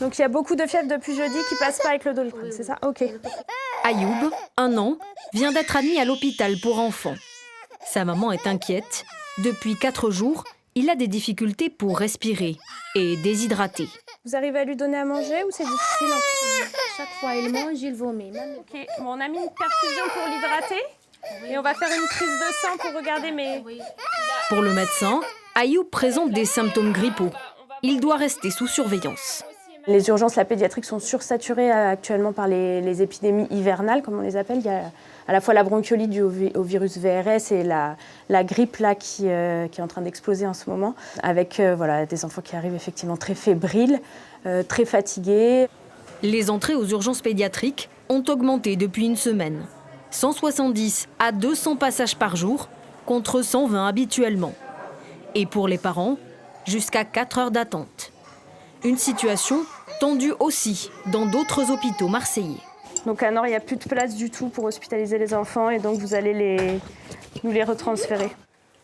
Donc il y a beaucoup de fièvre depuis jeudi qui passent pas avec le Doliprane, c'est ça? Ok. Ayoub, 1 an, vient d'être admis à l'hôpital pour enfants. Sa maman est inquiète. Depuis 4 jours, il a des difficultés pour respirer et déshydraté. Vous arrivez à lui donner à manger ou c'est difficile? Chaque fois il mange, il vomit. Ok, bon, on a mis une perfusion pour l'hydrater et on va faire une prise de sang pour regarder Pour le médecin, Ayoub présente des symptômes grippaux. Il doit rester sous surveillance. Les urgences, la pédiatrique sont sursaturées actuellement par les épidémies hivernales, comme on les appelle. Il y a à la fois la bronchiolite due au virus VRS et la grippe là, qui est en train d'exploser en ce moment, avec voilà, des enfants qui arrivent effectivement très fébriles, très fatigués. Les entrées aux urgences pédiatriques ont augmenté depuis une semaine. 170 à 200 passages par jour, contre 120 habituellement. Et pour les parents, jusqu'à 4 heures d'attente. Une situation tendue aussi dans d'autres hôpitaux marseillais. Donc à Nord, il n'y a plus de place du tout pour hospitaliser les enfants et donc vous allez nous les retransférer.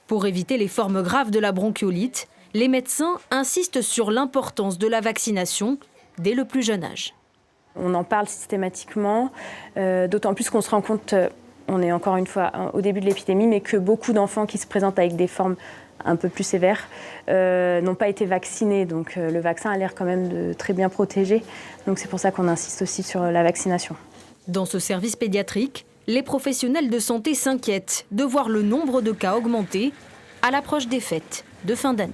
Pour éviter les formes graves de la bronchiolite, les médecins insistent sur l'importance de la vaccination dès le plus jeune âge. On en parle systématiquement, d'autant plus qu'on se rend compte, on est encore une fois au début de l'épidémie, mais que beaucoup d'enfants qui se présentent avec des formes un peu plus sévères n'ont pas été vaccinés. Donc le vaccin a l'air quand même de très bien protéger. Donc c'est pour ça qu'on insiste aussi sur la vaccination. Dans ce service pédiatrique, les professionnels de santé s'inquiètent de voir le nombre de cas augmenter à l'approche des fêtes de fin d'année.